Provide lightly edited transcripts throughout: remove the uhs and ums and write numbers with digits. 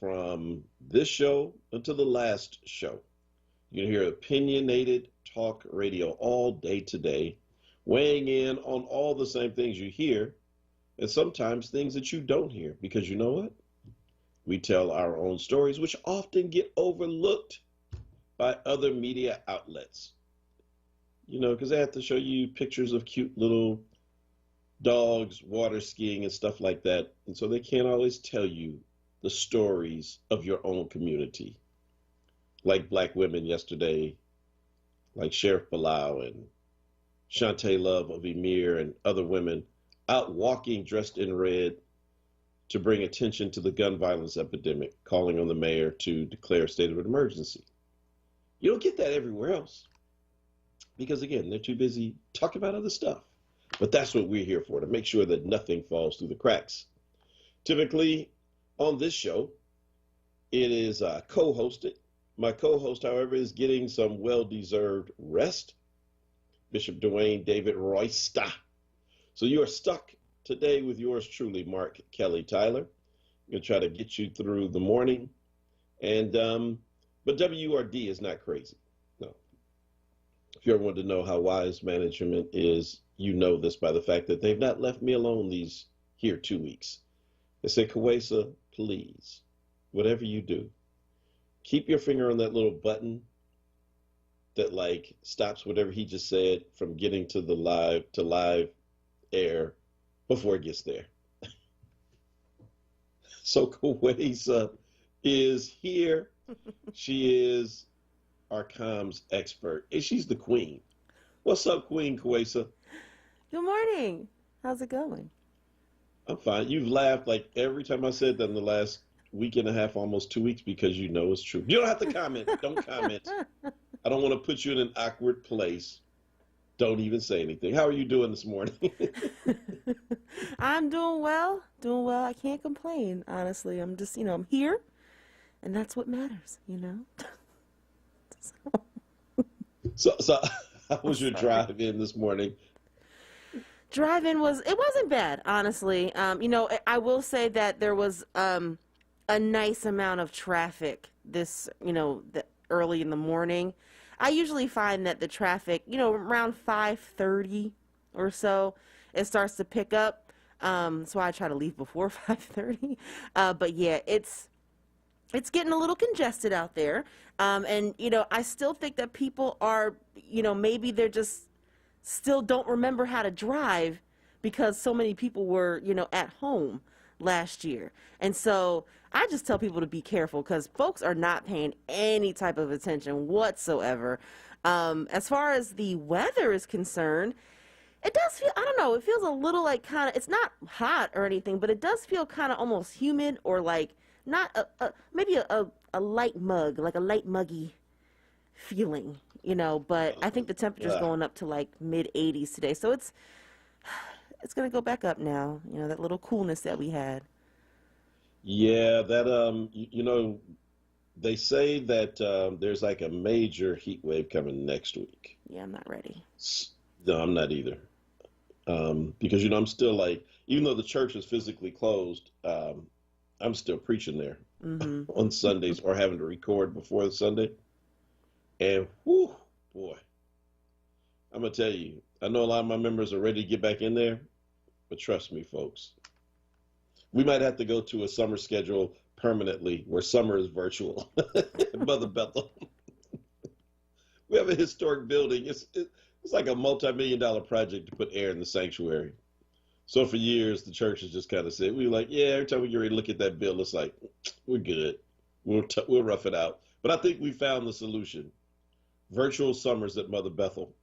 from this show until the last show. You can hear opinionated talk radio all day today, weighing in on all the same things you hear, and sometimes things that you don't hear, because you know what? We tell our own stories, which often get overlooked by other media outlets. You know, because they have to show you pictures of cute little dogs water skiing and stuff like that. And so they can't always tell you the stories of your own community. Like Black women yesterday, like Sheriff Bilal and Shantae Love of Emir and other women out walking dressed in red to bring attention to the gun violence epidemic, calling on the mayor to declare a state of emergency. You don't get that everywhere else because, again, they're too busy talking about other stuff. But that's what we're here for, to make sure that nothing falls through the cracks. Typically, on this show, it is co-hosted. My co-host, however, is getting some well-deserved rest, Bishop Dwayne David Royster. So you are stuck today with yours truly, Mark Kelly Tyler. I'm going to try to get you through the morning. And but WURD is not crazy. No. If you ever want to know how wise management is, you know this by the fact that they've not left me alone these here 2 weeks. They said, Kawesa, please, whatever you do, keep your finger on that little button that like stops whatever he just said from getting to the live air before it gets there. So Kawesa is here. She is our comms expert, and she's the queen. What's up, Queen Kawesa? Good morning. How's it going? I'm fine. You've laughed like every time I said that in the last week and a half, almost 2 weeks, because you know it's true. You don't have to comment. Don't comment. I don't want to put you in an awkward place. Don't even say anything. How are you doing this morning? I'm doing well. Doing well. I can't complain, honestly. I'm just, I'm here, and that's what matters, So how was your drive in this morning? Drive-in it wasn't bad, honestly. I will say that there was a nice amount of traffic early in the morning. I usually find that the traffic, around 5:30 or so, it starts to pick up. So I try to leave before 5:30. But yeah, it's getting a little congested out there. And I still think that people are, maybe they're just still don't remember how to drive because so many people were, at home last year. And so I just tell people to be careful because folks are not paying any type of attention whatsoever. As far as the weather is concerned, it does feel, I don't know, it feels a little like kind of, it's not hot or anything, but it does feel kind of almost humid or like not maybe a light mug, like a light muggy feeling, but I think the temperature's going up to like mid 80s today. So it's going to go back up now, that little coolness that we had. Yeah, that, they say that there's like a major heat wave coming next week. Yeah, I'm not ready. No, I'm not either. Because, I'm still like, even though the church is physically closed, I'm still preaching there on Sundays or having to record before the Sunday. And whew, boy, I'm going to tell you, I know a lot of my members are ready to get back in there, but trust me, folks, we might have to go to a summer schedule permanently where summer is virtual. Mother Bethel. We have a historic building. It's like a multi-million-dollar project to put air in the sanctuary. So for years, the church has just kind of said, we were like, yeah, every time we get ready to look at that bill, it's like, we're good. We'll rough it out. But I think we found the solution. Virtual summers at Mother Bethel.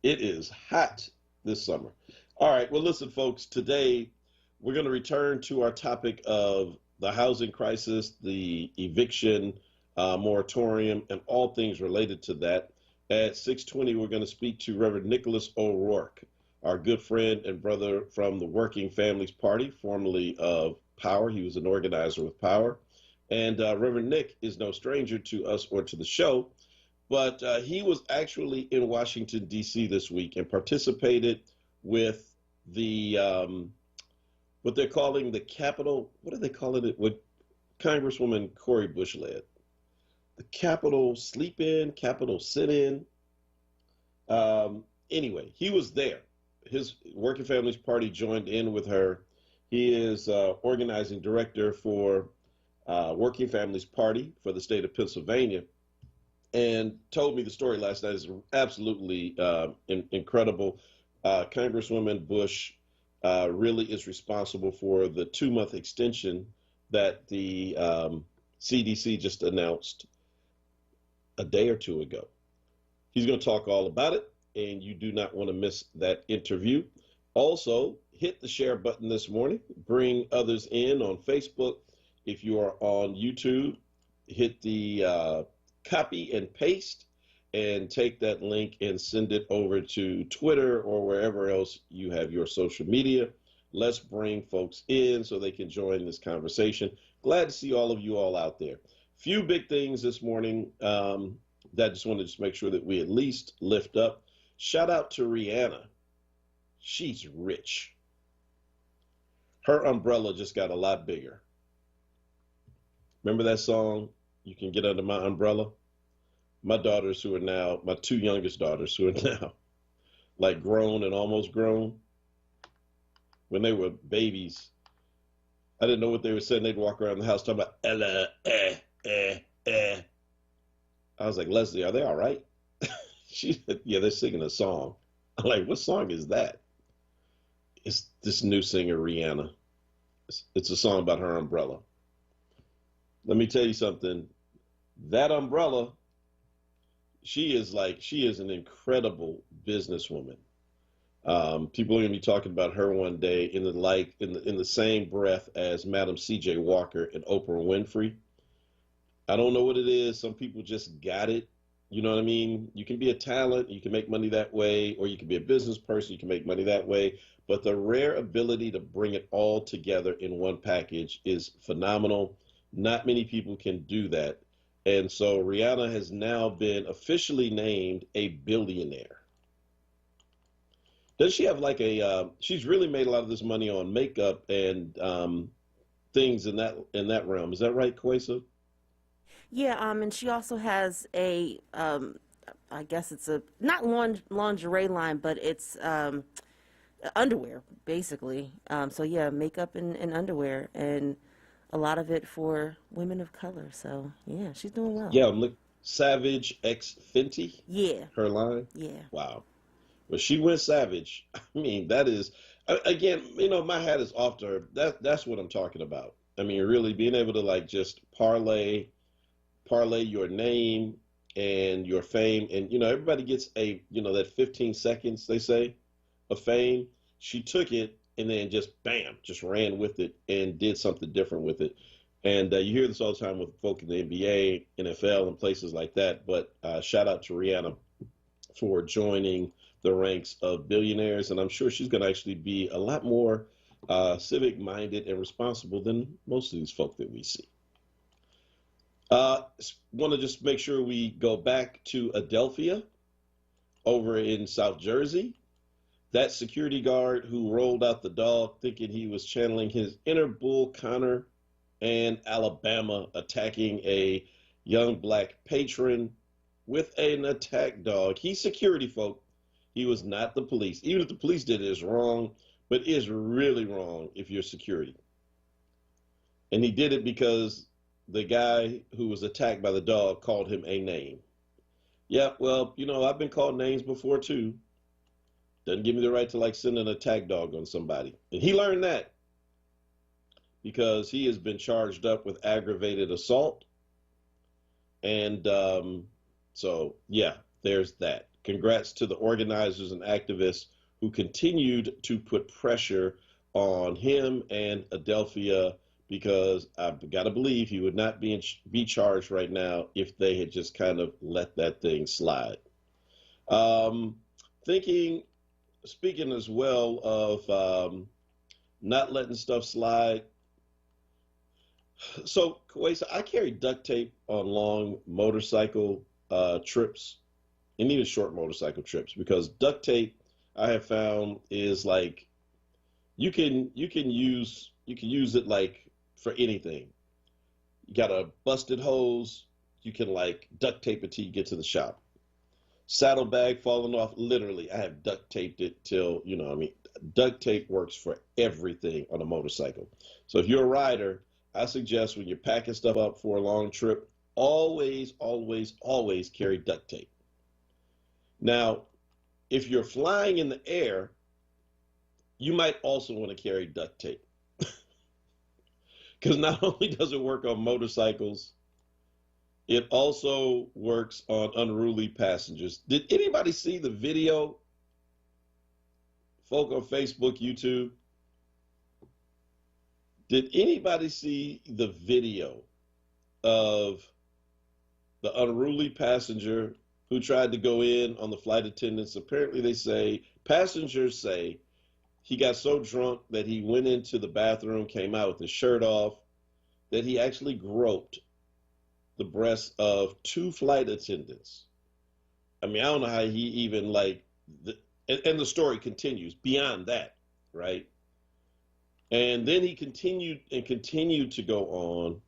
It is hot this summer. All right, well, listen, folks, today we're going to return to our topic of the housing crisis, the eviction moratorium, and all things related to that. At 6:20, we're going to speak to Reverend Nicholas O'Rourke, our good friend and brother from the Working Families Party, formerly of Power. He was an organizer with Power. And Reverend Nick is no stranger to us or to the show, but he was actually in Washington, D.C. this week and participated with the what they're calling the Capitol. What are they calling it? What Congresswoman Cori Bush led? The Capitol sleep-in, Capitol sit-in. Anyway, he was there. His Working Families Party joined in with her. He is organizing director for Working Families Party for the state of Pennsylvania, and told me the story last night. Is absolutely incredible. Congresswoman Bush really is responsible for the 2-month extension that the CDC just announced a day or two ago. He's going to talk all about it, and you do not want to miss that interview. Also, hit the share button this morning. Bring others in on Facebook. If you are on YouTube, hit the copy and paste and take that link and send it over to Twitter or wherever else you have your social media. Let's bring folks in so they can join this conversation. Glad to see all of you all out there. Few big things this morning that I just wanted to make sure that we at least lift up. Shout out to Rihanna. She's rich. Her umbrella just got a lot bigger. Remember that song, You Can Get Under My Umbrella? My daughters who are now, my 2 youngest daughters who are now like grown and almost grown, when they were babies, I didn't know what they were saying. They'd walk around the house talking about Ella, I was like, Leslie, are they all right? She said, yeah, they're singing a song. I'm like, what song is that? It's this new singer, Rihanna. It's a song about her umbrella. Let me tell you something. That umbrella, she is an incredible businesswoman. People are going to be talking about her one day in the same breath as Madam C.J. Walker and Oprah Winfrey. I don't know what it is. Some people just got it. You know what I mean? You can be a talent, you can make money that way, or you can be a business person, you can make money that way. But the rare ability to bring it all together in one package is phenomenal. Not many people can do that. And so Rihanna has now been officially named a billionaire. Does she have she's really made a lot of this money on makeup and things in that realm. Is that right, Kwesa? Yeah, and she also has I guess it's a, not lingerie line, but it's underwear, basically. So yeah, makeup and underwear, and a lot of it for women of color. So yeah, she's doing well. Yeah, look, Savage X Fenty. Yeah. Her line. Yeah. Wow. Well, she went savage. I mean, that is, again, my hat is off to her. That's what I'm talking about. I mean, really being able to just parlay your name and your fame, and everybody gets that 15 seconds they say of fame. She took it and then just bam, just ran with it and did something different with it. And you hear this all the time with folk in the NBA, NFL, and places like that. But shout out to Rihanna for joining the ranks of billionaires, and I'm sure she's going to actually be a lot more civic-minded and responsible than most of these folk that we see. Want to just make sure we go back to Adelphia over in South Jersey. That security guard who rolled out the dog thinking he was channeling his inner Bull Connor, and Alabama attacking a young black patron with an attack dog. He's security, folk. He was not the police. Even if the police did it, it's wrong, but it's really wrong if you're security. And he did it because the guy who was attacked by the dog called him a name. Yeah, well, I've been called names before too. Doesn't give me the right to send an attack dog on somebody. And he learned that because he has been charged up with aggravated assault. And so, yeah, there's that. Congrats to the organizers and activists who continued to put pressure on him and Adelphia, because I've got to believe he would not be charged right now if they had just kind of let that thing slide. Speaking as well of not letting stuff slide. So, Kwesa, I carry duct tape on long motorcycle trips, and even short motorcycle trips, because duct tape, I have found, is you can use it like for anything. You got a busted hose, you can like duct tape it till you get to the shop. Saddlebag falling off, literally, I have duct taped it till, I mean, duct tape works for everything on a motorcycle. So if you're a rider, I suggest when you're packing stuff up for a long trip, always, always, always carry duct tape. Now, if you're flying in the air, you might also want to carry duct tape. Because not only does it work on motorcycles, it also works on unruly passengers. Did anybody see the video, folk on Facebook, YouTube? Did anybody see the video of the unruly passenger who tried to go in on the flight attendants? Apparently passengers say he got so drunk that he went into the bathroom, came out with his shirt off, that he actually groped the breasts of two flight attendants. I mean, I don't know how he even and the story continues beyond that, right? And then he continued to go on.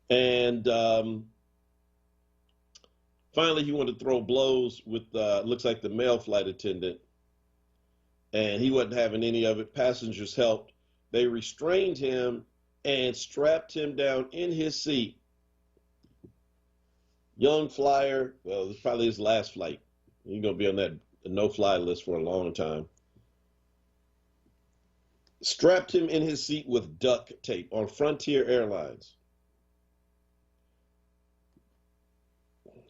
And finally, he wanted to throw blows with, looks like the male flight attendant. And he wasn't having any of it. Passengers helped. They restrained him and strapped him down in his seat. Young flyer, well, it's probably his last flight. He's going to be on that no-fly list for a long time. Strapped him in his seat with duct tape on Frontier Airlines.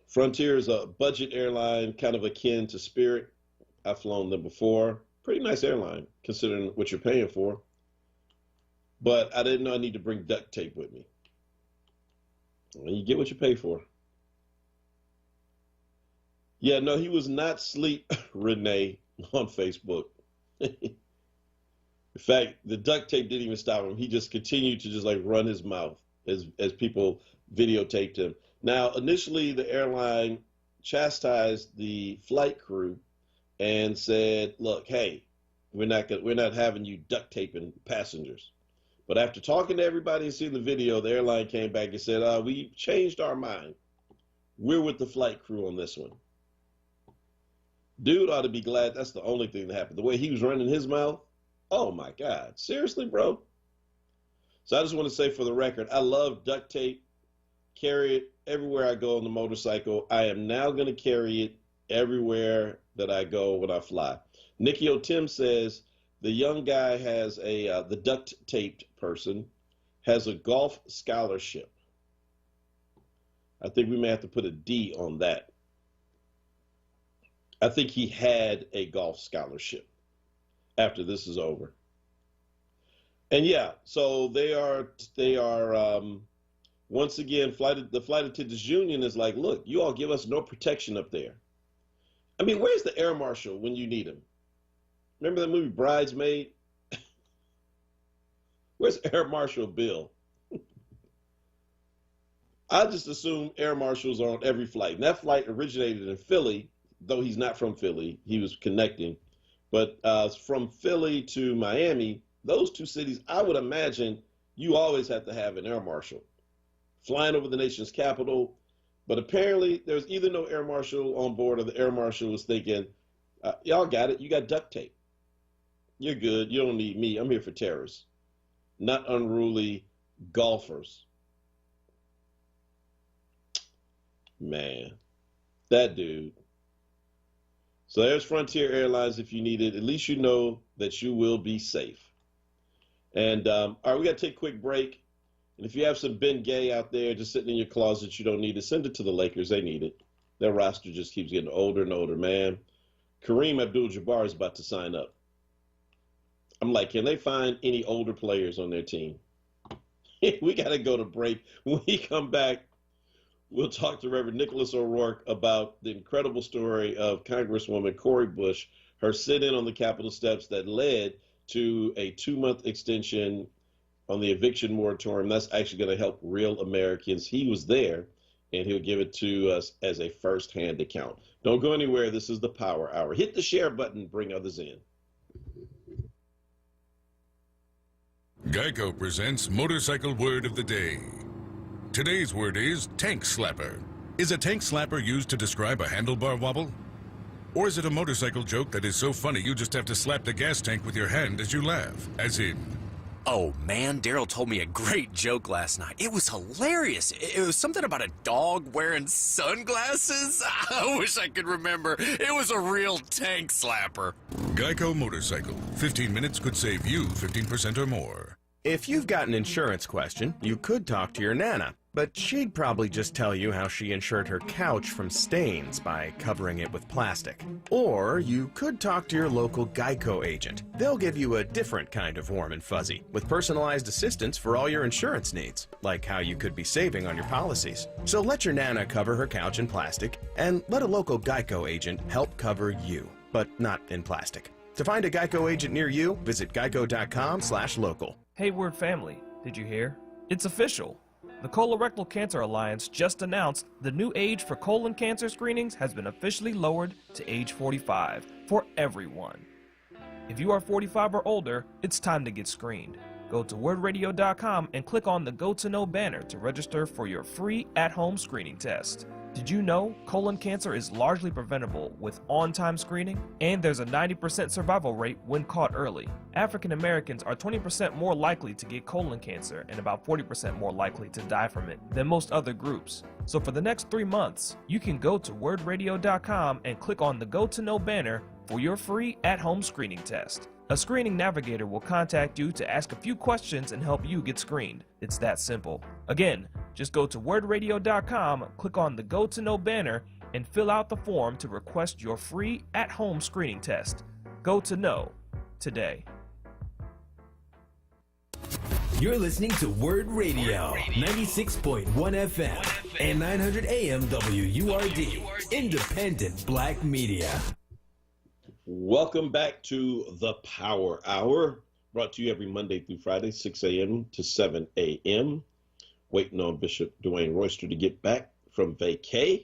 Frontier is a budget airline, kind of akin to Spirit. I've flown them before. Pretty nice airline, considering what you're paying for. But I didn't know I need to bring duct tape with me. Well, you get what you pay for. Yeah, no, he was not asleep, Renee, on Facebook. In fact, the duct tape didn't even stop him. He just continued to just run his mouth as people videotaped him. Now, initially, the airline chastised the flight crew and said, "Look, hey, we're not having you duct taping passengers." But after talking to everybody and seeing the video, the airline came back and said, "We changed our mind. We're with the flight crew on this one." Dude ought to be glad that's the only thing that happened. The way he was running his mouth, oh my God, seriously, bro? So I just want to say for the record, I love duct tape. Carry it everywhere I go on the motorcycle. I am now going to carry it everywhere that I go when I fly. Nikki O'Tim says the young guy has the duct taped person has a golf scholarship. I think we may have to put a D on that. I think he had a golf scholarship after this is over. And yeah, so they are once again, the flight attendants union is like, "Look, you all give us no protection up there." I mean, where's the air marshal when you need him? Remember that movie Bridesmaid? Where's Air Marshal Bill? I just assume air marshals are on every flight. And that flight originated in Philly, though he's not from Philly. He was connecting. But from Philly to Miami, those two cities, I would imagine you always have to have an air marshal flying over the nation's capital. But apparently there's either no air marshal on board or the air marshal was thinking, y'all got it. You got duct tape. You're good. You don't need me. I'm here for terrorists, not unruly golfers. Man, that dude. So there's Frontier Airlines if you need it. At least you know that you will be safe. And all right, we got to take a quick break. And if you have some Ben Gay out there just sitting in your closet, you don't need it, send it to the Lakers. They need it. Their roster just keeps getting older and older, man. Kareem Abdul-Jabbar is about to sign up. I'm like, can they find any older players on their team? We got to go to break. When we come back, we'll talk to Reverend Nicholas O'Rourke about the incredible story of Congresswoman Cori Bush, her sit-in on the Capitol steps that led to a 2-month extension on the eviction moratorium. That's actually going to help real Americans. He was there, and he'll give it to us as a first-hand account. Don't go anywhere. This is the Power Hour. Hit the share button. Bring others in. Geico presents Motorcycle Word of the Day. Today's word is tank slapper. Is a tank slapper used to describe a handlebar wobble? Or is it a motorcycle joke that is so funny you just have to slap the gas tank with your hand as you laugh? As in, oh man, Daryl told me a great joke last night. It was hilarious. It was something about a dog wearing sunglasses. I wish I could remember. It was a real tank slapper. Geico Motorcycle. 15 minutes could save you 15% or more. If you've got an insurance question, you could talk to your Nana, but she'd probably just tell you how she insured her couch from stains by covering it with plastic. Or you could talk to your local Geico agent. They'll give you a different kind of warm and fuzzy, with personalized assistance for all your insurance needs, like how you could be saving on your policies. So let your Nana cover her couch in plastic, and let a local Geico agent help cover you, but not in plastic. To find a Geico agent near you, visit geico.com/local. Hey WURD family, did you hear? It's official. The Colorectal Cancer Alliance just announced the new age for colon cancer screenings has been officially lowered to age 45 for everyone. If you are 45 or older, it's time to get screened. Go to wordradio.com and click on the Go to Know banner to register for your free at-home screening test. Did you know colon cancer is largely preventable with on-time screening? And there's a 90% survival rate when caught early. African Americans are 20% more likely to get colon cancer and about 40% more likely to die from it than most other groups. So for the next 3 months, you can go to wordradio.com and click on the Go to Know banner for your free at-home screening test. A screening navigator will contact you to ask a few questions and help you get screened. It's that simple. Again, just go to wordradio.com, click on the Go to Know banner, and fill out the form to request your free at-home screening test. Go to Know today. You're listening to WURD Radio, 96.1 FM and 900 AM WURD, independent black media. Welcome back to the Power Hour, brought to you every Monday through Friday, 6 a.m. to 7 a.m. Waiting on Bishop Dwayne Royster to get back from vacay.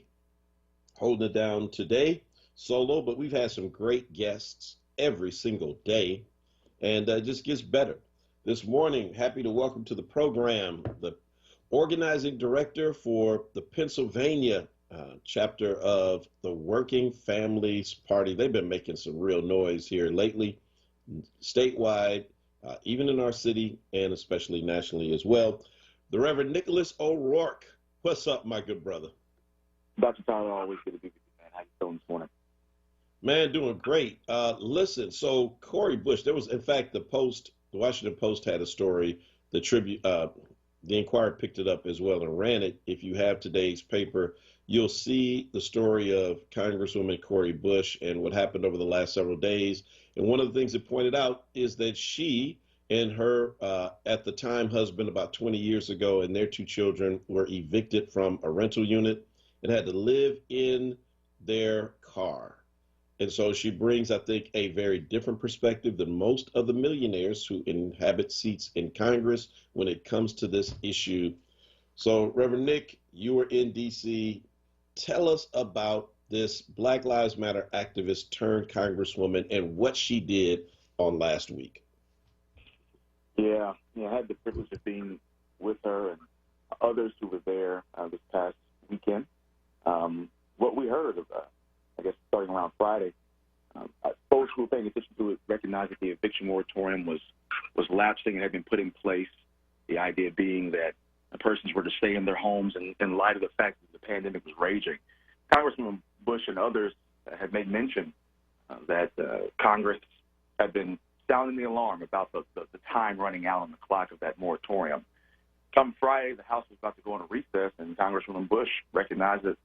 Holding it down today, solo, but we've had some great guests every single day, and it just gets better. This morning, happy to welcome to the program the organizing director for the Pennsylvania chapter of the Working Families Party. They've been making some real noise here lately, statewide, even in our city, and especially nationally as well. The Reverend Nicholas O'Rourke. What's up, my good brother? Dr. Tyler, always good to be with you, man. How you feeling this morning? Man, doing great. Listen, so Corey Bush, there was, in fact, the Washington Post had a story, the Inquirer picked it up as well and ran it. If you have today's paper, you'll see the story of Congresswoman Corey Bush and what happened over the last several days. And one of the things it pointed out is that she and her, at the time, husband about 20 years ago, and their 2 children were evicted from a rental unit and had to live in their car. And so she brings, I think, a very different perspective than most of the millionaires who inhabit seats in Congress when it comes to this issue. So, Reverend Nick, you were in D.C. Tell us about this Black Lives Matter activist turned Congresswoman and what she did on last week. Yeah, I had the privilege of being with her and others who were there this past weekend. What we heard of, I guess, starting around Friday, folks who were paying attention to it recognized that the eviction moratorium was lapsing and had been put in place. The idea being that persons were to stay in their homes in light of the fact that the pandemic was raging. Congressman Bush and others had made mention that Congress had been sounding the alarm about the time running out on the clock of that moratorium. Come Friday, the House was about to go on a recess, and Congresswoman Bush recognized that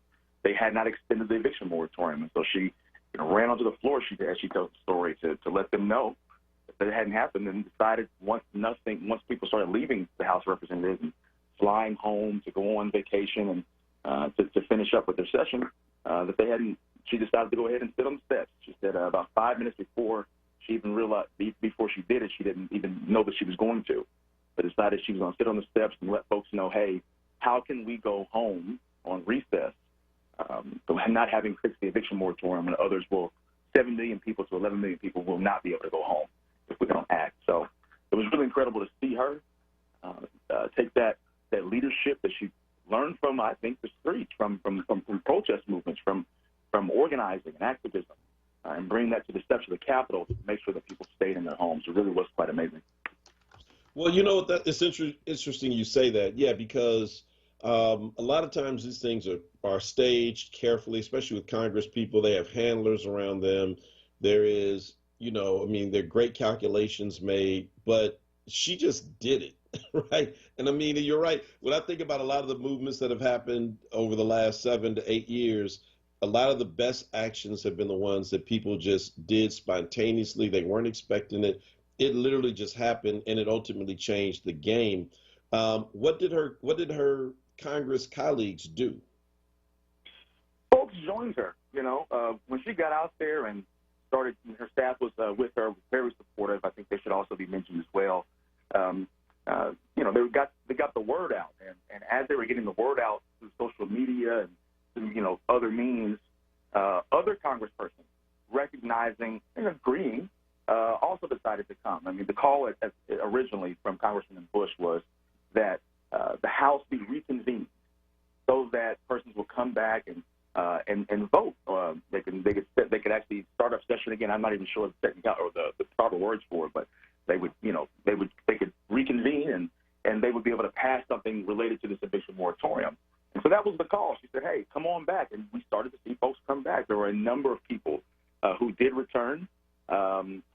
they had not extended the eviction moratorium. And so she ran onto the floor, as she tells the story, to let them know that it hadn't happened, and decided once people started leaving the House of Representatives and flying home to go on vacation and to finish up with their session, that they hadn't. She decided to go ahead and sit on the steps. She said about 5 minutes before she even realized, before she did it, she didn't even know that she was going to, but decided she was going to sit on the steps and let folks know, hey, how can we go home on recess, not having fixed the eviction moratorium, and others 7 million people to 11 million people will not be able to go home if we don't act. So it was really incredible to see her take that leadership that she learned from, I think, the streets, from protest movements, from organizing and activism, and bring that to the steps of the Capitol to make sure that people stayed in their homes. It really was quite amazing. Well, you know, it's interesting you say that. Yeah, because a lot of times these things are staged carefully, especially with Congress people. They have handlers around them. There is, you know, I mean, there are great calculations made, but she just did it, right? And I mean, you're right. When I think about a lot of the movements that have happened over the last 7 to 8 years, a lot of the best actions have been the ones that people just did spontaneously. They weren't expecting it. It literally just happened, and it ultimately changed the game. What did her Congress colleagues do? Folks joined her. You know, when she got out there and started, her staff was with her, very supportive. I think they should also be mentioned as well. You know, they got the word out, and as they were getting the word out through social media and through, you know, other means, other congresspersons recognizing and agreeing also decided to come. I mean, the call originally from Congressman Bush was that the House be reconvened so that persons will come back and vote. They could actually start up session again. I'm not even sure the technical or the proper words for it, but they could reconvene and they would be able to pass something related to this eviction moratorium. And so that was the call. She said, "Hey, come on back," and we started to see folks come back. There were a number of people who did return. Congresswoman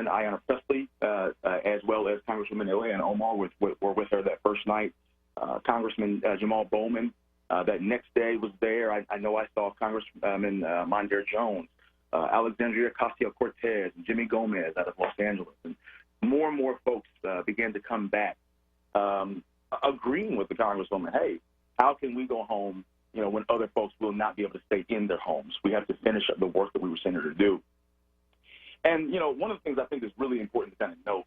Ayanna Pressley, as well as Congresswoman Ilhan Omar were with her that first night. Congressman Jamal Bowman that next day was there. I know I saw Congressman Mondaire Jones, Alexandria Ocasio-Cortez, and Jimmy Gomez out of Los Angeles. And more folks began to come back, agreeing with the Congresswoman, hey, how can we go home, you know, when other folks will not be able to stay in their homes? We have to finish up the work that we were sent here to do. And, you know, one of the things I think is really important to kind of note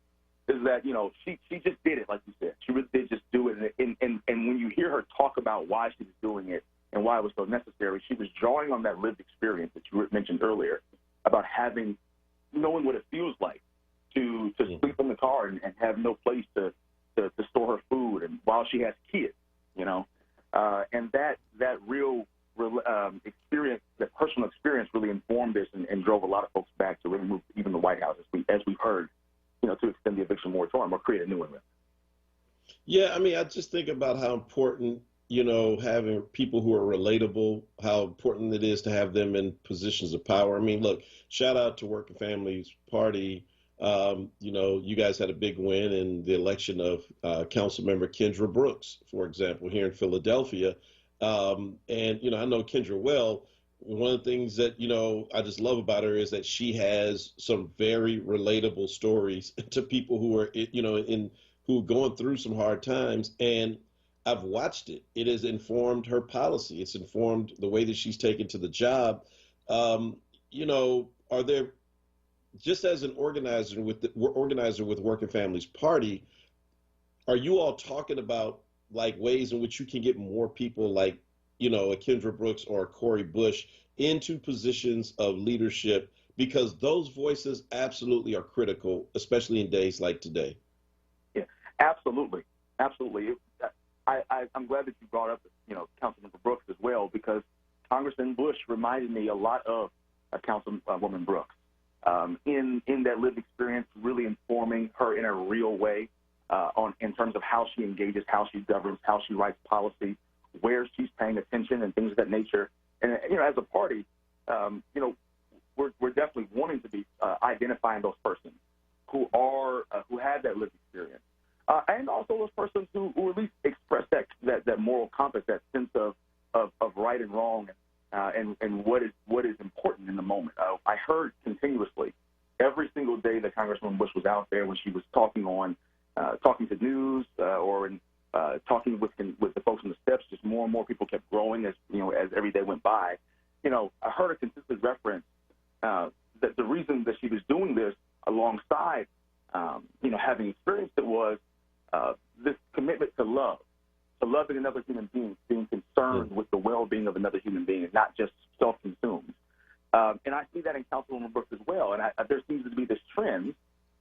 is that, you know, she just did it, like you said. She really did just do it. And when you hear her talk about why she was doing it and why it was so necessary, she was drawing on that lived experience that you mentioned earlier about knowing what it feels like to sleep in the car and have no place to store her food, and while she has kids, you know. And that real experience, that personal experience, really informed this and drove a lot of folks back to really move even the White House, as we've heard, you know, to extend the eviction moratorium or create a new one. Yeah, I mean, I just think about how important, you know, having people who are relatable, how important it is to have them in positions of power. I mean, look, shout out to Working Families Party. You know, you guys had a big win in the election of Councilmember Kendra Brooks, for example, here in Philadelphia. And, you know, I know Kendra well. One of the things that, you know, I just love about her is that she has some very relatable stories to people who are, you know, who are going through some hard times. And I've watched it. It has informed her policy. It's informed the way that she's taken to the job. You know, are there, just as an organizer with Working Families Party, are you all talking about like ways in which you can get more people like, you know, a Kendra Brooks or a Cori Bush into positions of leadership? Because those voices absolutely are critical, especially in days like today. Yeah, absolutely. Absolutely. I'm glad that you brought up, you know, Councilmember Brooks as well, because Congressman Bush reminded me a lot of Councilwoman Brooks. In that lived experience, really informing her in a real way in terms of how she engages, how she governs, how she writes policy, where she's paying attention, and things of that nature. And you know, as a party, you know, we're definitely wanting to be identifying those persons who have that lived experience, and also those persons who at least express that moral compass, that sense of right and wrong, and what is important in the moment. I heard continuously every single day that Congresswoman Bush was out there when she was talking to news or talking with the folks on the steps. Just more and more people kept growing as every day went by. You know, I heard her consistently reference that the reason that she was doing this alongside, you know, having experienced it was this commitment to loving another human being, being concerned with the well-being of another human being, and not just self-consumed. And I see that in Councilwoman Brooks as well. And there seems to be this trend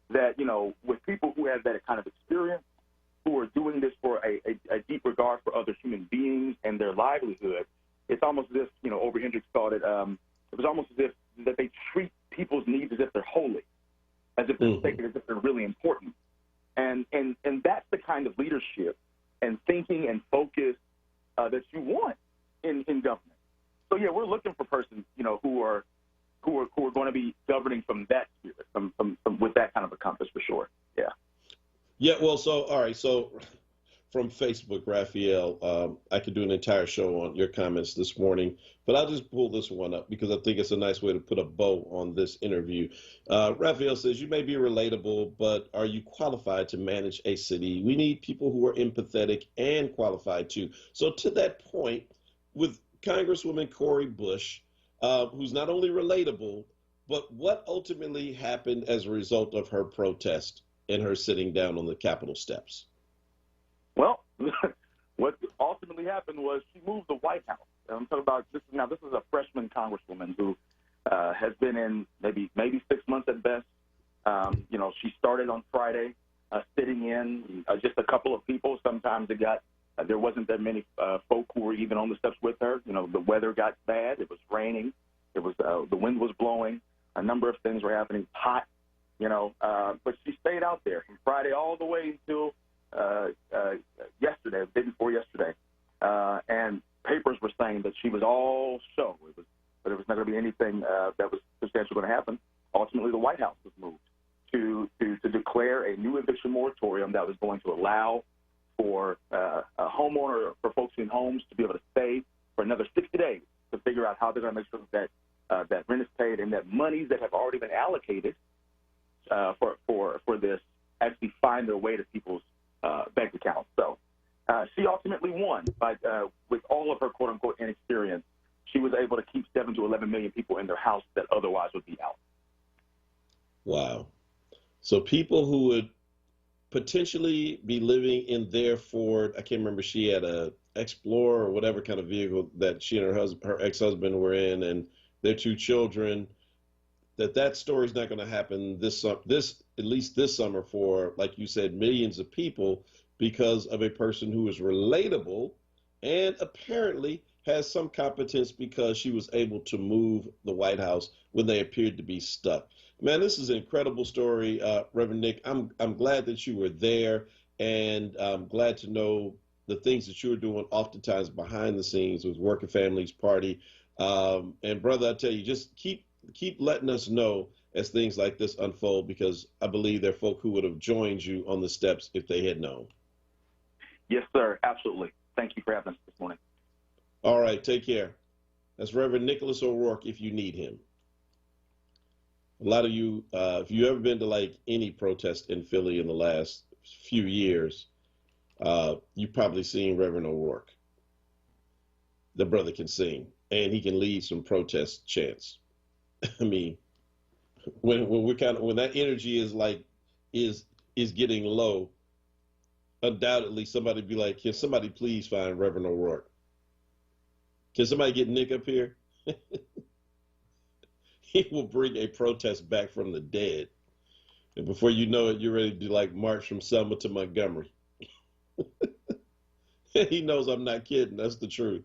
that, with people who have that kind of experience, who are doing this for a deep regard for other human beings and their livelihood, it's almost as if, Ober Hendricks thought it was almost as if that they treat people's needs as if they're holy, as if they're sacred, as if they're really important. And that's the kind of leadership and thinking and focus that you want in government. So yeah, we're looking for persons, who are going to be governing from that spirit, from with that kind of a compass for sure. Yeah. Yeah. Well, so all right. So from Facebook, Raphael, I could do an entire show on your comments this morning, but I'll just pull this one up because I think it's a nice way to put a bow on this interview. Raphael says, you may be relatable, but are you qualified to manage a city? We need people who are empathetic and qualified too. So to that point, with Congresswoman Cori Bush, who's not only relatable, but what ultimately happened as a result of her protest and her sitting down on the Capitol steps? Well, what ultimately happened was she moved the White House. I'm talking about this. Now, this is a freshman congresswoman who has been in maybe 6 months at best. She started on Friday, sitting in just a couple of people. Sometimes there wasn't that many folk who were even on the steps with her. The weather got bad. It was raining. It was the wind was blowing. A number of things were happening. Hot, but she stayed out there from Friday all the way until yesterday, the day before yesterday, and papers were saying that she was all show. But there was not going to be anything that was substantial going to happen. Ultimately, the White House was moved to declare a new eviction moratorium that was going to allow for a homeowner, for folks in homes, to be able to stay for another 60 days to figure out how they're going to make sure that that rent is paid and that monies that have already been allocated for this actually find their way to people's bank accounts. So she ultimately won, but with all of her quote-unquote inexperience, she was able to keep 7 to 11 million people in their house that otherwise would be out. Wow. So people who would potentially be living in their Ford, I can't remember, she had a Explorer or whatever kind of vehicle that she and her ex-husband were in, and their 2 children, that story's not going to happen at least this summer for, like you said, millions of people because of a person who is relatable and apparently has some competence because she was able to move the White House when they appeared to be stuck. Man, this is an incredible story, Reverend Nick. I'm glad that you were there, and I'm glad to know the things that you're doing oftentimes behind the scenes with Working Families Party. And brother, I tell you, just keep letting us know as things like this unfold, because I believe there are folk who would have joined you on the steps if they had known. Yes, sir. Absolutely. Thank you for having us this morning. All right. Take care. That's Reverend Nicholas O'Rourke if you need him. A lot of you, if you've ever been to like any protest in Philly in the last few years, you've probably seen Reverend O'Rourke. The brother can sing, and he can lead some protest chants. I mean, when that energy is getting low, undoubtedly somebody be like, can somebody please find Reverend O'Rourke? Can somebody get Nick up here? He will bring a protest back from the dead. And before you know it, you're ready to like march from Selma to Montgomery. He knows I'm not kidding. That's the truth.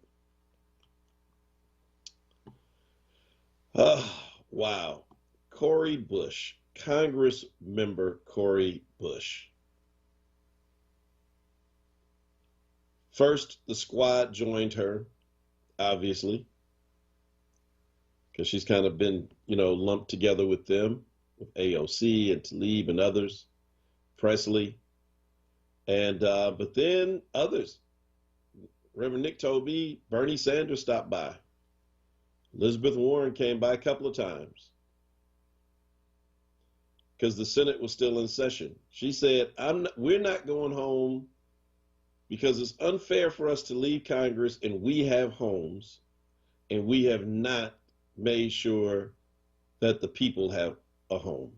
Wow. Cori Bush, Congress member Cori Bush. First, the squad joined her, obviously, because she's kind of been, lumped together with them, with AOC and Tlaib and others, Presley. And, but then others. Reverend Nick told me Bernie Sanders stopped by. Elizabeth Warren came by a couple of times because the Senate was still in session. She said, we're not going home because it's unfair for us to leave Congress and we have homes and we have not made sure that the people have a home.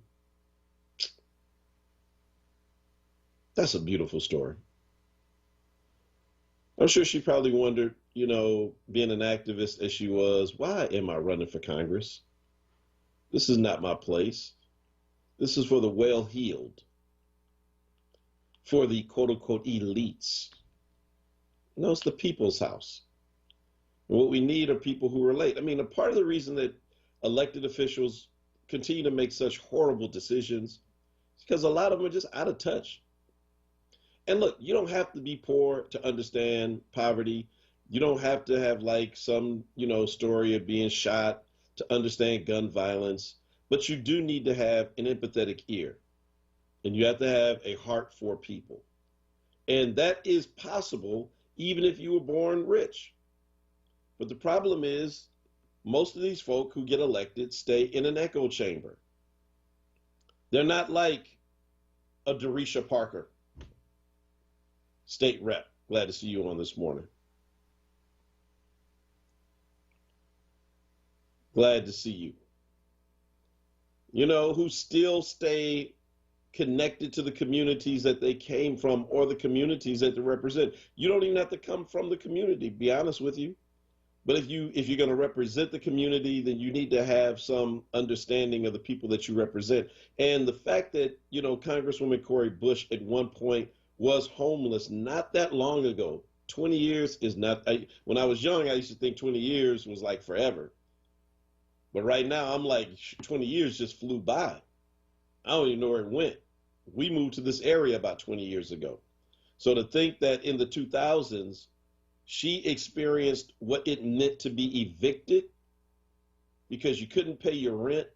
That's a beautiful story. I'm sure she probably wondered, being an activist as she was, why am I running for Congress? This is not my place. This is for the well-heeled, for the quote-unquote elites. No, it's the people's house. And what we need are people who relate. I mean, a part of the reason that elected officials continue to make such horrible decisions is because a lot of them are just out of touch. And look, you don't have to be poor to understand poverty. You don't have to have like some, story of being shot to understand gun violence, but you do need to have an empathetic ear, and you have to have a heart for people. And that is possible even if you were born rich. But the problem is most of these folk who get elected stay in an echo chamber. They're not like a Darisha Parker, state rep. Glad to see you on this morning. Glad to see you. Who still stay connected to the communities that they came from or the communities that they represent. You don't even have to come from the community, be honest with you. But if you're going to represent the community, then you need to have some understanding of the people that you represent. And the fact that, Congresswoman Cori Bush at one point was homeless not that long ago. 20 years is not, when I was young, I used to think 20 years was like forever. But right now, I'm like, 20 years just flew by. I don't even know where it went. We moved to this area about 20 years ago. So to think that in the 2000s, she experienced what it meant to be evicted because you couldn't pay your rent,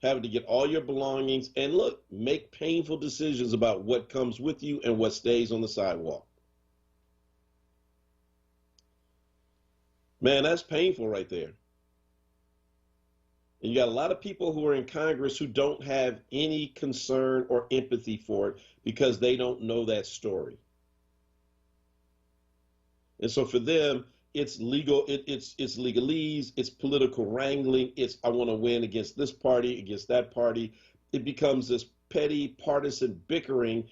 having to get all your belongings, and look, make painful decisions about what comes with you and what stays on the sidewalk. Man, that's painful right there. And you got a lot of people who are in Congress who don't have any concern or empathy for it because they don't know that story. And so for them, it's legal, it's legalese, it's political wrangling, it's I want to win against this party, against that party. It becomes this petty partisan bickering,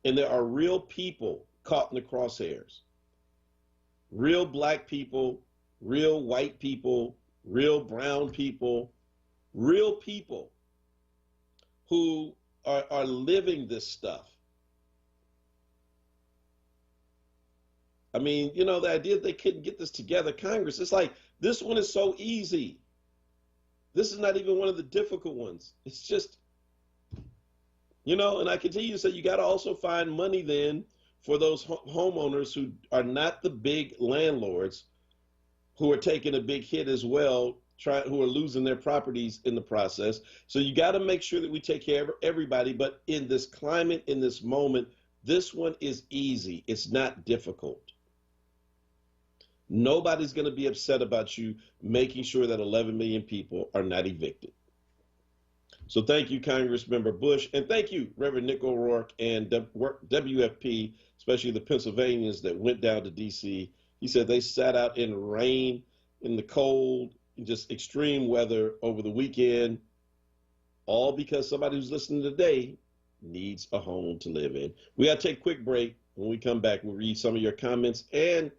and there are real people caught in the crosshairs. Real black people, real white people, real brown people, real people who are living this stuff. I mean, the idea that they couldn't get this together, Congress, it's like, this one is so easy. This is not even one of the difficult ones. It's just, and I continue to say, you got to also find money then for those homeowners who are not the big landlords, who are taking a big hit as well, who are losing their properties in the process. So you got to make sure that we take care of everybody. But in this climate, in this moment, this one is easy. It's not difficult. Nobody's going to be upset about you making sure that 11 million people are not evicted. So thank you, Congressmember Bush, and thank you, Reverend Nick O'Rourke and WFP, especially the Pennsylvanians that went down to D.C. He said they sat out in the rain, in the cold, in just extreme weather over the weekend, all because somebody who's listening today needs a home to live in. We got to take a quick break. When we come back, we'll read some of your comments, and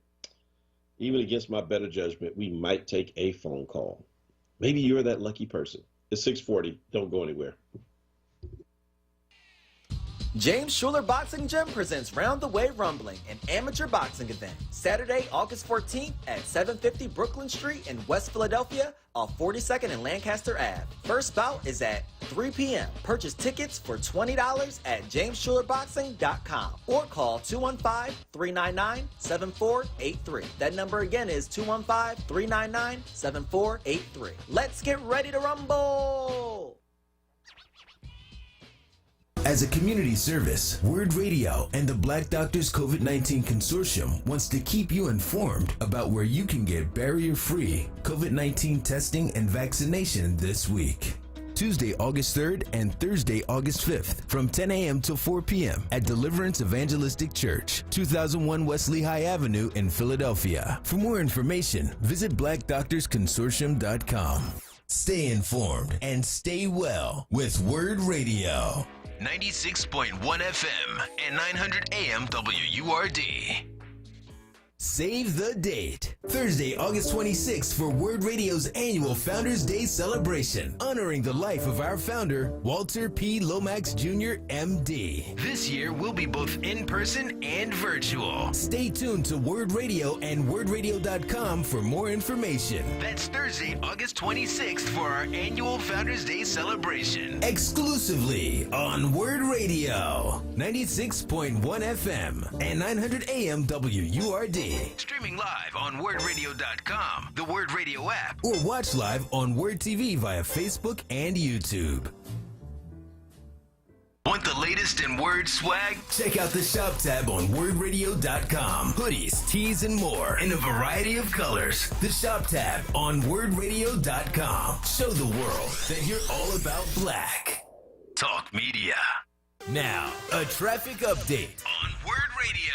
even against my better judgment, we might take a phone call. Maybe you're that lucky person. It's 6:40. Don't go anywhere. James Schuler Boxing Gym presents Round the Way Rumbling, an amateur boxing event. Saturday, August 14th at 750 Brooklyn Street in West Philadelphia off 42nd and Lancaster Ave. First bout is at 3 p.m. Purchase tickets for $20 at jamesschulerboxing.com or call 215-399-7483. That number again is 215-399-7483. Let's get ready to rumble! As a community service, WURD Radio and the Black Doctors COVID-19 Consortium wants to keep you informed about where you can get barrier-free COVID-19 testing and vaccination this week. Tuesday, August 3rd and Thursday, August 5th from 10 a.m. to 4 p.m. at Deliverance Evangelistic Church, 2001 West Lehigh Avenue in Philadelphia. For more information, visit blackdoctorsconsortium.com. Stay informed and stay well with WURD Radio. 96.1 FM and 900 AM WURD. Save the date. Thursday, August 26th for WURD Radio's annual Founders Day celebration, honoring the life of our founder, Walter P. Lomax Jr., MD. This year, we'll be both in person and virtual. Stay tuned to WURD Radio and WURDradio.com for more information. That's Thursday, August 26th for our annual Founders Day celebration. Exclusively on WURD Radio, 96.1 FM and 900 AM WURD. Streaming live on WURDradio.com, the WURD Radio app, or watch live on WURD TV via Facebook and YouTube. Want the latest in WURD swag? Check out the shop tab on WURDradio.com. Hoodies, tees, and more in a variety of colors. The shop tab on WURDradio.com. Show the world that you're all about black. Talk media. Now, a traffic update on WURD Radio.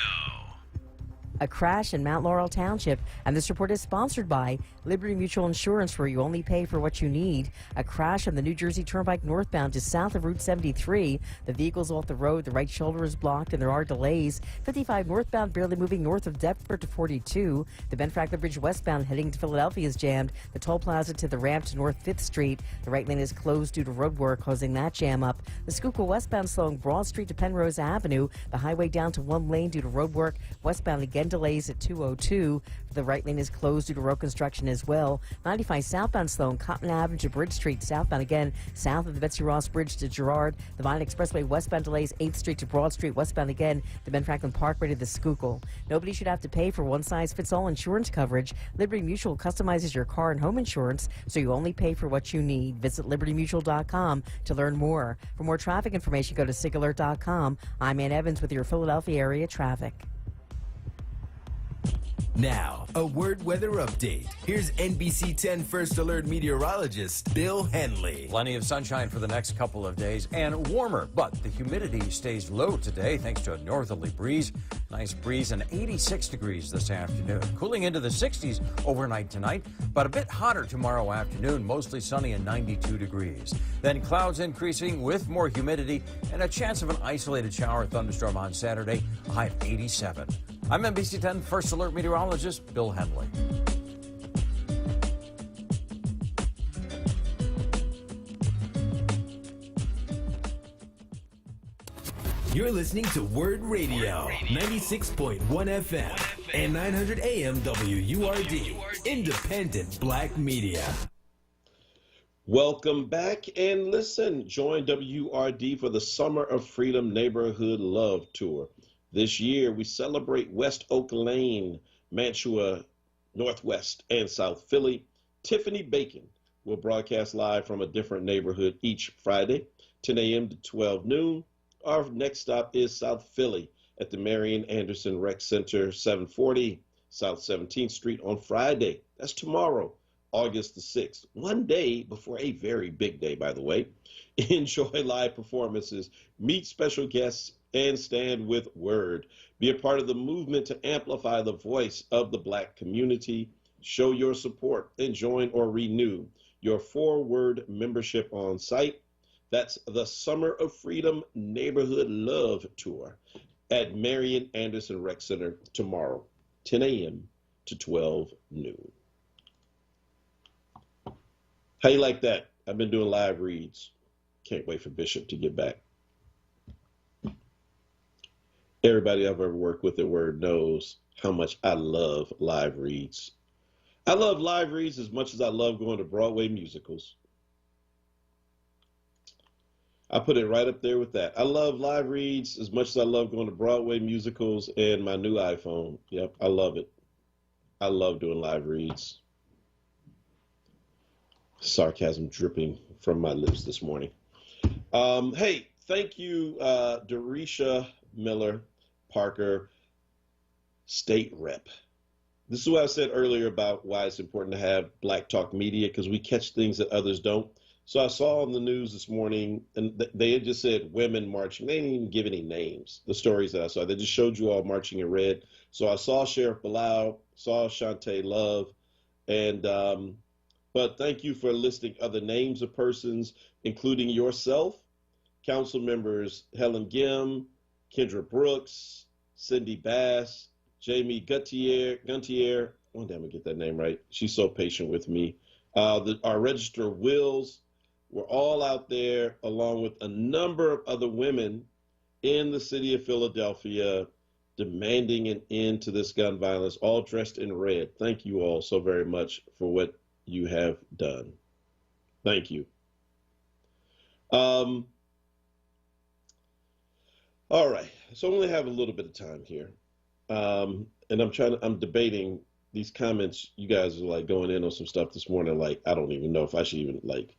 A crash in Mount Laurel Township, and this report is sponsored by Liberty Mutual Insurance, where you only pay for what you need. A crash on the New Jersey Turnpike northbound just south of Route 73. The vehicle's off the road, the right shoulder is blocked, and there are delays. 55 northbound barely moving north of Deptford to 42. The Ben Franklin Bridge westbound heading to Philadelphia is jammed. The toll plaza to the ramp to North 5th Street. The right lane is closed due to road work, causing that jam up. The Schuylkill westbound slowing Broad Street to Penrose Avenue. The highway down to one lane due to road work. Westbound again delays at 202. The right lane is closed due to road construction as well. 95 southbound slowing Cotton Avenue to Bridge Street. Southbound again south of the Betsy Ross Bridge to Girard. The Vine Expressway westbound delays 8th Street to Broad Street. Westbound again the Ben Franklin Parkway to the Schuylkill. Nobody should have to pay for one-size-fits-all insurance coverage. Liberty Mutual customizes your car and home insurance, so you only pay for what you need. Visit libertymutual.com to learn more. For more traffic information, go to SIGAlert.com. I'm Ann Evans with your Philadelphia area traffic. Now, a WURD weather update. Here's NBC 10 First Alert meteorologist Bill Henley. Plenty of sunshine for the next couple of days and warmer, but the humidity stays low today thanks to a northerly breeze. Nice breeze and 86 degrees this afternoon. Cooling into the 60s overnight tonight, but a bit hotter tomorrow afternoon, mostly sunny and 92 degrees. Then clouds increasing with more humidity and a chance of an isolated shower or thunderstorm on Saturday, a high of 87. I'm NBC 10 First Alert meteorologist Bill Henley. You're listening to WURD Radio, 96.1 FM and 900 AM WURD, independent black media. Welcome back and listen. Join WURD for the Summer of Freedom Neighborhood Love Tour. This year, we celebrate West Oak Lane, Mantua, Northwest, and South Philly. Tiffany Bacon will broadcast live from a different neighborhood each Friday, 10 a.m. to 12 noon. Our next stop is South Philly at the Marion Anderson Rec Center, 740 South 17th Street on Friday. That's tomorrow, August the 6th, one day before a very big day, by the way. Enjoy live performances, meet special guests, and stand with WURD. Be a part of the movement to amplify the voice of the black community. Show your support and join or renew your 4WURD membership on site. That's the Summer of Freedom Neighborhood Love Tour at Marion Anderson Rec Center tomorrow, 10 a.m. to 12 noon. How you like that? I've been doing live reads. Can't wait for Bishop to get back. Everybody I've ever worked with at WURD knows how much I love live reads. I love live reads as much as I love going to Broadway musicals. I put it right up there with that. I love live reads as much as I love going to Broadway musicals and my new iPhone. Yep, I love it. I love doing live reads. Sarcasm dripping from my lips this morning. Hey, thank you, Dorisha Miller Parker, state rep. This is what I said earlier about why it's important to have black talk media, because we catch things that others don't. So I saw on the news this morning, and they had just said women marching. They didn't even give any names, the stories that I saw. They just showed you all marching in red. So I saw Sheriff Bilal, saw Shantae Love, and but thank you for listing other names of persons, including yourself, Council members Helen Gim, Kendra Brooks, Cindy Bass, Jamie Guntier. Oh, damn, I get that name right. She's so patient with me. Our Register Wills were all out there, along with a number of other women in the city of Philadelphia, demanding an end to this gun violence, all dressed in red. Thank you all so very much for what you have done. Thank you. All right, so I only have a little bit of time here. And I'm debating these comments. You guys are like going in on some stuff this morning. Like, I don't even know if I should even like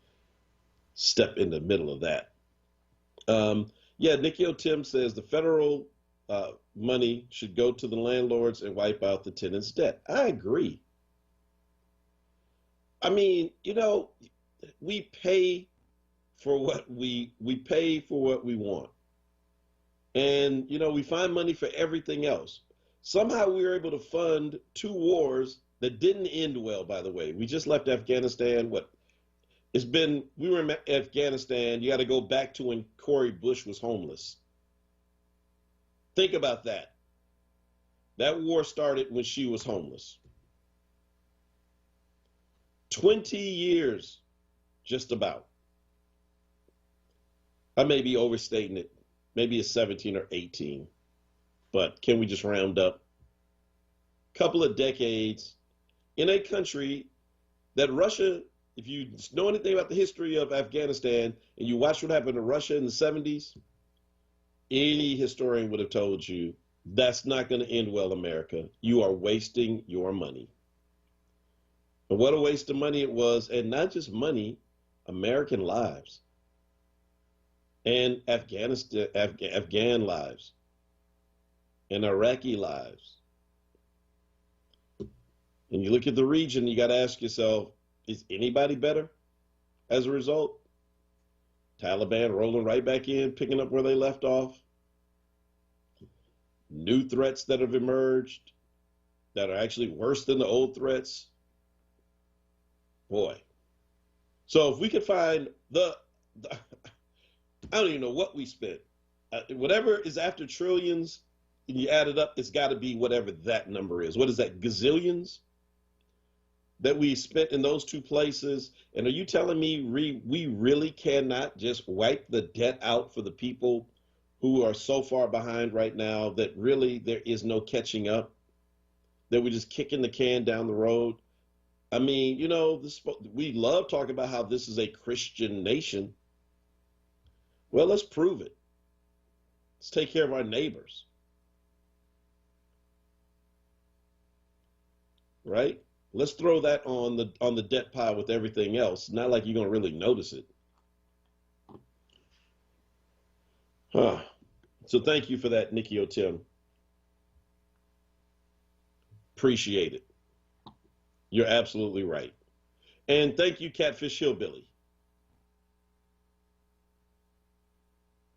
step in the middle of that. Yeah, Nikki Tim says the federal money should go to the landlords and wipe out the tenants' debt. I agree. I mean, you know, we pay for what we pay for what we want. And, you know, we find money for everything else. Somehow we were able to fund 2 wars that didn't end well, by the way. We just left Afghanistan. We were in Afghanistan. You got to go back to when Cori Bush was homeless. Think about that. That war started when she was homeless. 20 years, just about. I may be overstating it. Maybe it's 17 or 18. But can we just round up? Couple of decades in a country that Russia, if you know anything about the history of Afghanistan and you watch what happened to Russia in the 70s, any historian would have told you that's not going to end well, America. You are wasting your money. And what a waste of money it was, and not just money, American lives and Afghan lives and Iraqi lives. And you look at the region, you got to ask yourself, is anybody better as a result? Taliban rolling right back in, picking up where they left off. New threats that have emerged that are actually worse than the old threats. Boy. So if we could find I don't even know what we spent. Whatever is after trillions, and you add it up, it's got to be whatever that number is. What is that, gazillions that we spent in those 2 places? And are you telling me we really cannot just wipe the debt out for the people who are so far behind right now that really there is no catching up, that we're just kicking the can down the road? I mean, you know, we love talking about how this is a Christian nation. Well, let's prove it. Let's take care of our neighbors. Right? Let's throw that on the debt pile with everything else. Not like you're going to really notice it. So thank you for that, Nikki O'Tim. Appreciate it. You're absolutely right. And thank you, Catfish Hillbilly.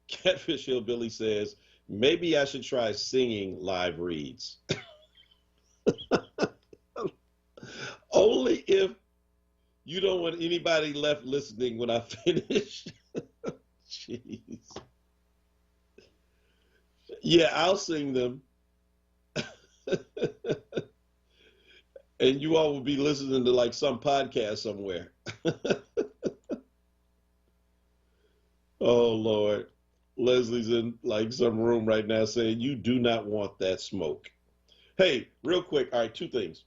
Catfish Hillbilly says, maybe I should try singing live reads. Only if you don't want anybody left listening when I finish. Jeez. Yeah, I'll sing them. And you all will be listening to like some podcast somewhere. Oh, Lord. Leslie's in like some room right now saying, you do not want that smoke. Hey, real quick. All right, 2 things.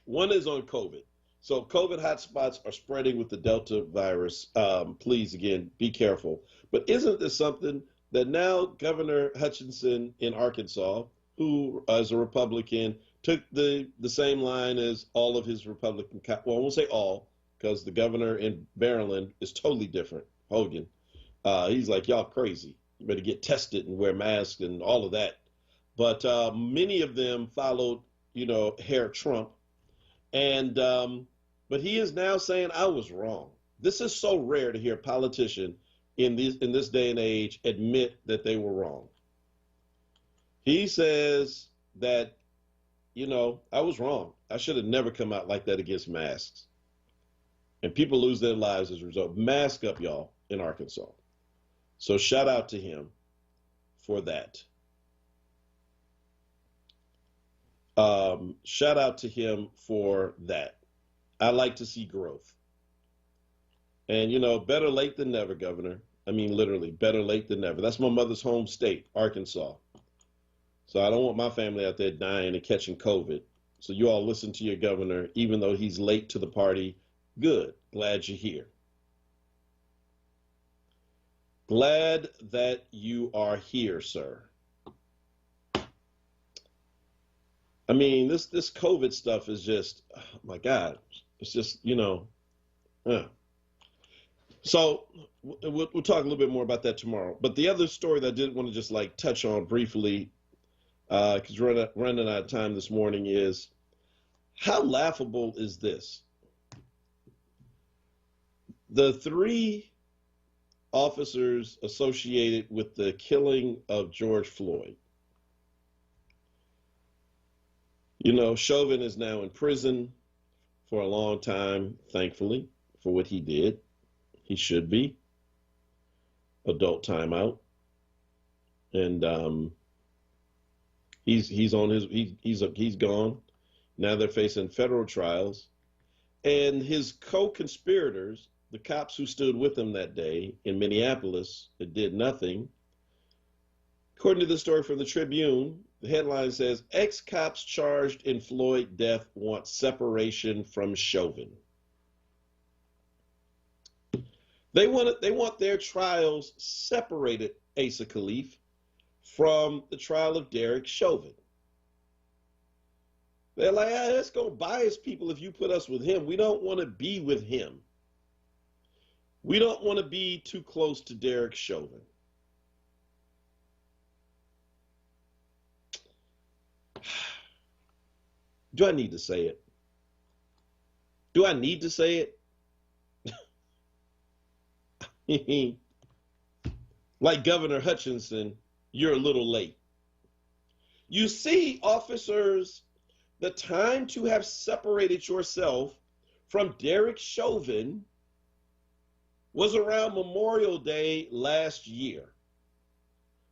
One is on COVID. So COVID hotspots are spreading with the Delta virus. Please, again, be careful. But isn't this something that now Governor Hutchinson in Arkansas, who is a Republican, took the same line as all of his Republican, well, I won't say all, because the governor in Maryland is totally different, Hogan. He's like, y'all crazy. You better get tested and wear masks and all of that. But many of them followed, you know, Herr Trump. And but he is now saying, I was wrong. This is so rare to hear a politician in this day and age admit that they were wrong. He says that, you know, I was wrong. I should have never come out like that against masks. And people lose their lives as a result. Mask up, y'all, in Arkansas. So shout out to him for that. Shout out to him for that. I like to see growth. And, you know, better late than never, Governor. I mean, literally, better late than never. That's my mother's home state, Arkansas. So I don't want my family out there dying and catching COVID. So you all listen to your governor, even though he's late to the party. Good. Glad you're here. Glad that you are here, sir. I mean, this COVID stuff is just, oh my God, it's just, you know. So we'll talk a little bit more about that tomorrow. But the other story that I did want to just like touch on briefly, because we're running out of time this morning, is how laughable is this? The 3 officers associated with the killing of George Floyd. You know, Chauvin is now in prison for a long time, thankfully, for what he did. He should be. Adult timeout. And he's gone. Now they're facing federal trials. And his co-conspirators, the cops who stood with him that day in Minneapolis that did nothing, according to the story from the Tribune, the headline says, ex-cops charged in Floyd death want separation from Chauvin. They want their trials separated, Asa Khalif, from the trial of Derek Chauvin. They're like, that's going to bias people if you put us with him. We don't want to be with him. We don't want to be too close to Derek Chauvin. Do I need to say it? Do I need to say it? Like Governor Hutchinson, you're a little late. You see, officers, the time to have separated yourself from Derek Chauvin was around Memorial Day last year,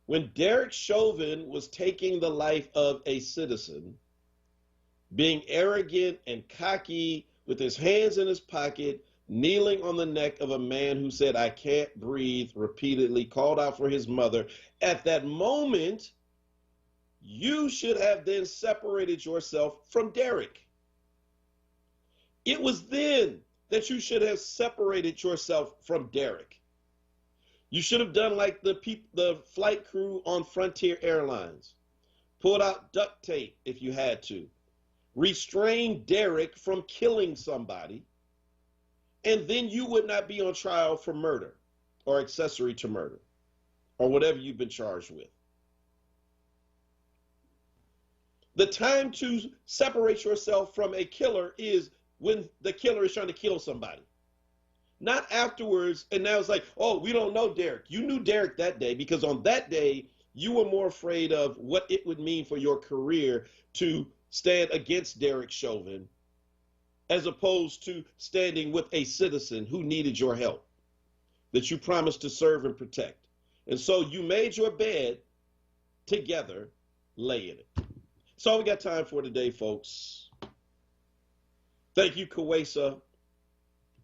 when Derek Chauvin was taking the life of a citizen, being arrogant and cocky with his hands in his pocket, kneeling on the neck of a man who said, I can't breathe, repeatedly called out for his mother. At that moment, you should have then separated yourself from Derek. It was then that you should have separated yourself from Derek. You should have done like the flight crew on Frontier Airlines. Pulled out duct tape if you had to. Restrain Derek from killing somebody. And then you would not be on trial for murder or accessory to murder or whatever you've been charged with. The time to separate yourself from a killer is when the killer is trying to kill somebody. Not afterwards, and now it's like, oh, we don't know Derek. You knew Derek that day because on that day, you were more afraid of what it would mean for your career to stand against Derek Chauvin as opposed to standing with a citizen who needed your help that you promised to serve and protect. And so you made your bed together, lay in it. That's all we got time for today, folks. Thank you, Kawesa.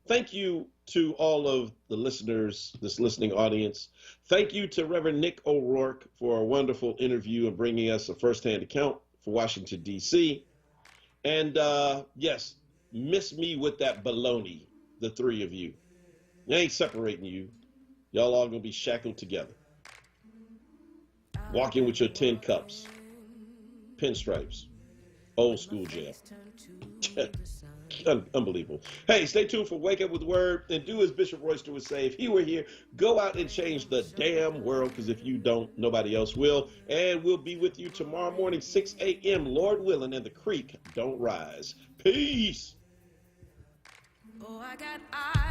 Thank you to all of the listeners, this listening audience. Thank you to Reverend Nick O'Rourke for a wonderful interview and bringing us a firsthand account for Washington, D.C. And yes, miss me with that baloney, the 3 of you. I ain't separating you. Y'all all gonna be shackled together. Walking with your 10 cups, pinstripes, old school jail. Unbelievable. Hey, stay tuned for Wake Up with Word and do as Bishop Royster would say. If he were here, go out and change the damn world, because if you don't, nobody else will. And we'll be with you tomorrow morning, 6 a.m., Lord willing, and the creek don't rise. Peace. Oh, I got